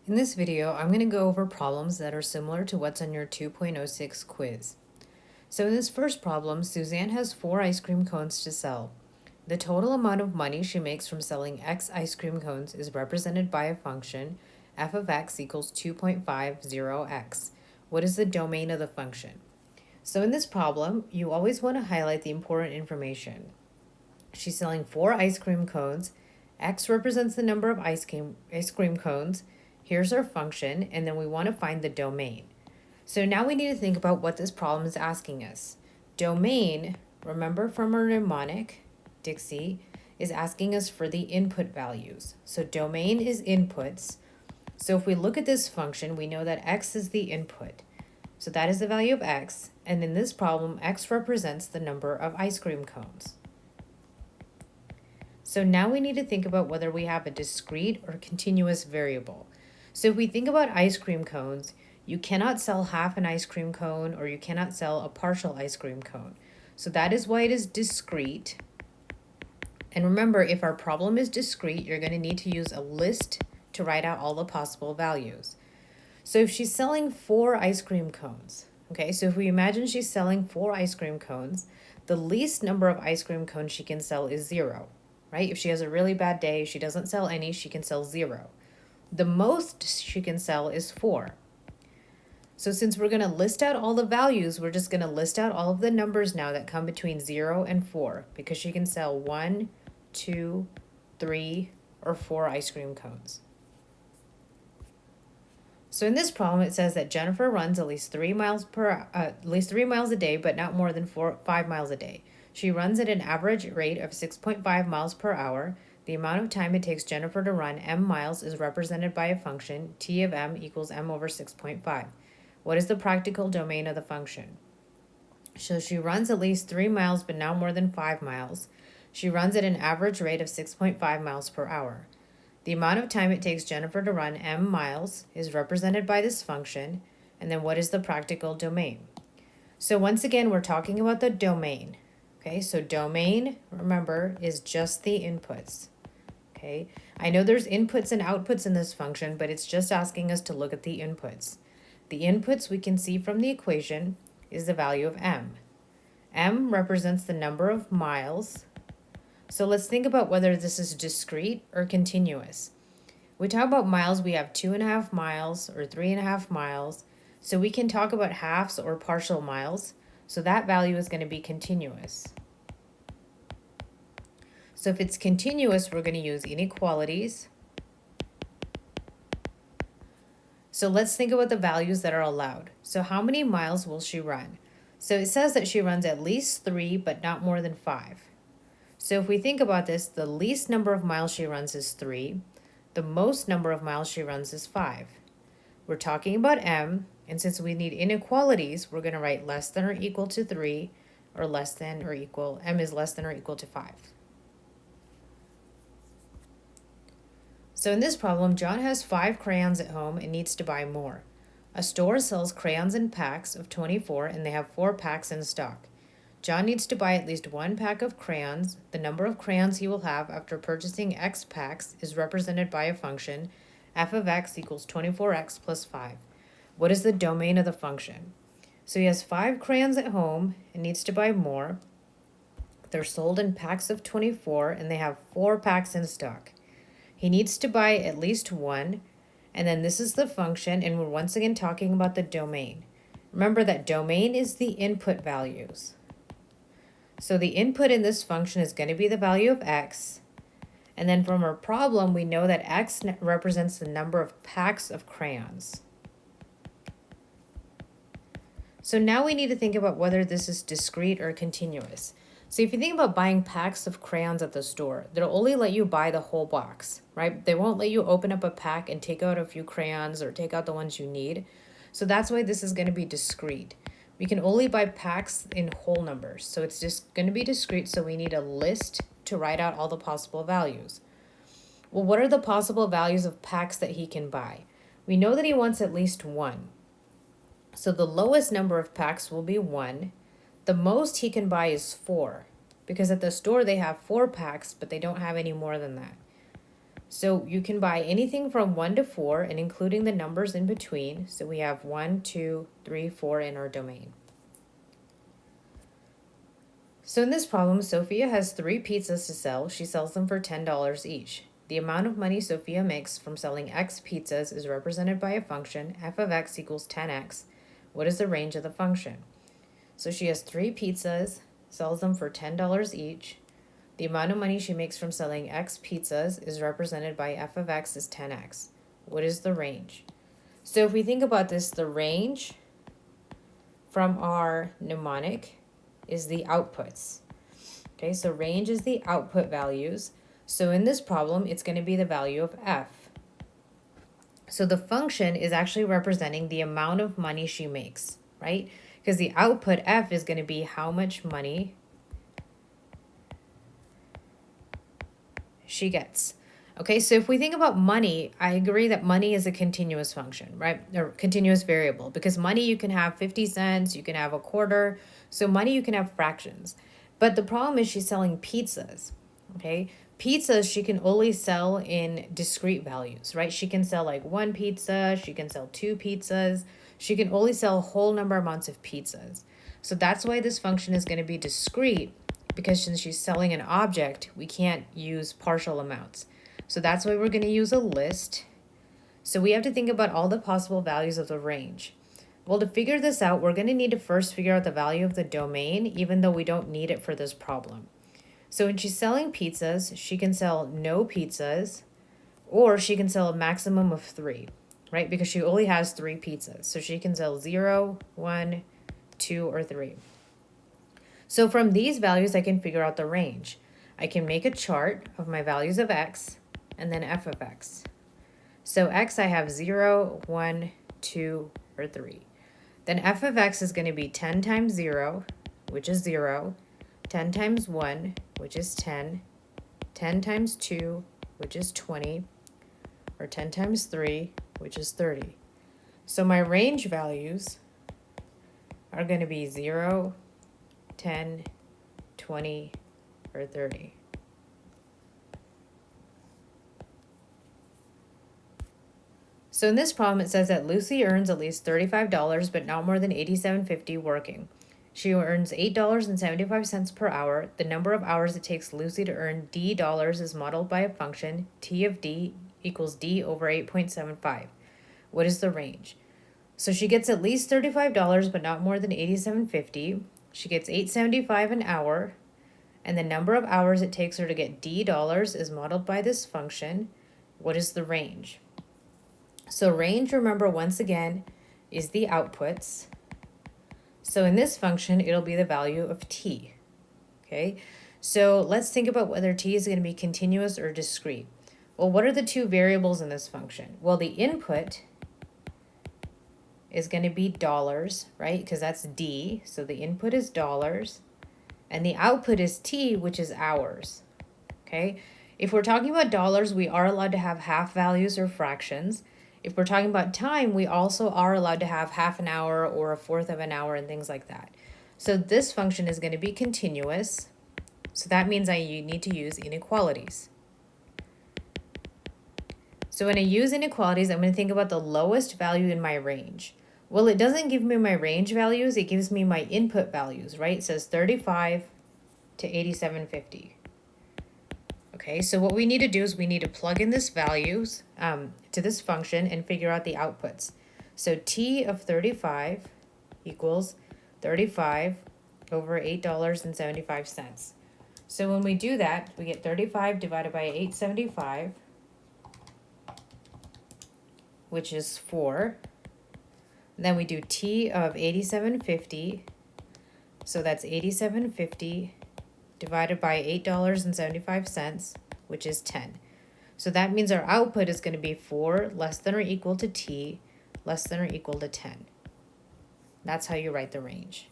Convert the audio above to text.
In this video, I'm going to go over problems that are similar to what's on your 2.06 quiz. So in this first problem, Suzanne has 4 ice cream cones to sell. The total amount of money she makes from selling X ice cream cones is represented by a function f of x equals 2.50x. What is the domain of the function? So in this problem, you always want to highlight the important information. She's selling 4 ice cream cones. X represents the number of ice cream cones. Here's our function, and then we want to find the domain. So now we need to think about what this problem is asking us. Domain, remember from our mnemonic, Dixie, is asking us for the input values. So domain is inputs. So if we look at this function, we know that x is the input. So that is the value of x, and in this problem, x represents the number of ice cream cones. So now we need to think about whether we have a discrete or continuous variable. So if we think about ice cream cones, you cannot sell half an ice cream cone or you cannot sell a partial ice cream cone. So that is why it is discrete. And remember, if our problem is discrete, you're going to need to use a list to write out all the possible values. So if she's selling 4 ice cream cones, okay, so if we imagine she's selling 4 ice cream cones, the least number of ice cream cones she can sell is 0, right? If she has a really bad day, she doesn't sell any, she can sell 0. The most she can sell is 4. So since we're going to list out all the values, we're just going to list out all of the numbers now that come between 0 and 4, because she can sell 1, 2, 3, or 4 ice cream cones. So in this problem, it says that Jennifer runs at least 3 miles a day, but not more than 5 miles a day. She runs at an average rate of 6.5 miles per hour. The amount of time it takes Jennifer to run m miles is represented by a function, t of m equals m over 6.5. What is the practical domain of the function? So she runs at least 3 miles, but not more than 5 miles. She runs at an average rate of 6.5 miles per hour. The amount of time it takes Jennifer to run m miles is represented by this function, and then what is the practical domain? So once again, we're talking about the domain. Okay, so domain, remember, is just the inputs. Okay, I know there's inputs and outputs in this function, but it's just asking us to look at the inputs. The inputs we can see from the equation is the value of m. M represents the number of miles. So let's think about whether this is discrete or continuous. We talk about miles, we have 2.5 miles or 3.5 miles. So we can talk about halves or partial miles. So that value is going to be continuous. So if it's continuous, we're going to use inequalities. So let's think about the values that are allowed. So how many miles will she run? So it says that she runs at least 3, but not more than 5. So if we think about this, the least number of miles she runs is 3. The most number of miles she runs is 5. We're talking about m, and since we need inequalities, we're going to write less than or equal to 3, or less than or equal, m is less than or equal to 5. So in this problem, John has 5 crayons at home and needs to buy more. A store sells crayons in packs of 24 and they have 4 packs in stock. John needs to buy at least 1 pack of crayons. The number of crayons he will have after purchasing X packs is represented by a function, f of x equals 24x plus 5. What is the domain of the function? So he has 5 crayons at home and needs to buy more. They're sold in packs of 24 and they have 4 packs in stock. He needs to buy at least 1, and then this is the function, and we're once again talking about the domain. Remember that domain is the input values. So the input in this function is going to be the value of x, and then from our problem, we know that x represents the number of packs of crayons. So now we need to think about whether this is discrete or continuous. So if you think about buying packs of crayons at the store, they'll only let you buy the whole box, right? They won't let you open up a pack and take out a few crayons or take out the ones you need. So that's why this is going to be discrete. We can only buy packs in whole numbers. So it's just going to be discrete, so we need a list to write out all the possible values. Well, what are the possible values of packs that he can buy? We know that he wants at least 1. So the lowest number of packs will be 1. The most he can buy is 4, because at the store they have 4 packs, but they don't have any more than that. So you can buy anything from 1 to 4 and including the numbers in between. So we have 1, 2, 3, 4 in our domain. So in this problem, Sophia has 3 pizzas to sell. She sells them for $10 each. The amount of money Sophia makes from selling X pizzas is represented by a function, f of x equals 10x. What is the range of the function? So she has 3 pizzas, sells them for $10 each. The amount of money she makes from selling X pizzas is represented by f of x is 10x. What is the range? So if we think about this, the range from our mnemonic is the outputs. Okay, so range is the output values. So in this problem, it's going to be the value of f. So the function is actually representing the amount of money she makes, right? Because the output f is going to be how much money she gets. Okay, so if we think about money, I agree that money is a continuous function, right? Or continuous variable, because money you can have 50 cents, you can have a quarter. So money you can have fractions. But the problem is she's selling pizzas, okay? Pizzas she can only sell in discrete values, right? She can sell like 1 pizza, she can sell 2 pizzas. She can only sell a whole number of amounts of pizzas. So that's why this function is going to be discrete, because since she's selling an object, we can't use partial amounts. So that's why we're going to use a list. So we have to think about all the possible values of the range. Well, to figure this out, we're going to need to first figure out the value of the domain, even though we don't need it for this problem. So when she's selling pizzas, she can sell no pizzas, or she can sell a maximum of 3, right? Because she only has 3 pizzas. So she can sell 0, 1, 2, or 3. So from these values, I can figure out the range. I can make a chart of my values of x and then f of x. So x, I have 0, 1, 2, or 3. Then f of x is going to be 10 times 0, which is 0, 10 times 1, which is 10, 10 times 2, which is 20, or 10 times 3, which is 30. So my range values are going to be 0, 10, 20, or 30. So in this problem, it says that Lucy earns at least $35, but not more than $87.50 working. She earns $8.75 per hour. The number of hours it takes Lucy to earn D dollars is modeled by a function, T of D equals D over 8.75. What is the range? So she gets at least $35, but not more than $87.50. She gets $8.75 an hour, and the number of hours it takes her to get D dollars is modeled by this function. What is the range? So range, remember, once again, is the outputs. So in this function, it'll be the value of t, okay? So let's think about whether t is going to be continuous or discrete. Well, what are the 2 variables in this function? Well, the input is going to be dollars, right? Because that's D, so the input is dollars. And the output is T, which is hours, okay? If we're talking about dollars, we are allowed to have half values or fractions. If we're talking about time, we also are allowed to have half an hour or a fourth of an hour and things like that. So this function is going to be continuous. So that means you need to use inequalities. So when I use inequalities, I'm going to think about the lowest value in my range. Well, it doesn't give me my range values. It gives me my input values, right? It says 35 to 87.50. Okay, so what we need to do is we need to plug in this values to this function and figure out the outputs. So T of 35 equals 35 over $8.75. So when we do that, we get 35 divided by 875, which is 4. And then we do T of 87.50. So that's 87.50 divided by $8.75, which is 10. So that means our output is going to be 4 less than or equal to T less than or equal to 10. That's how you write the range.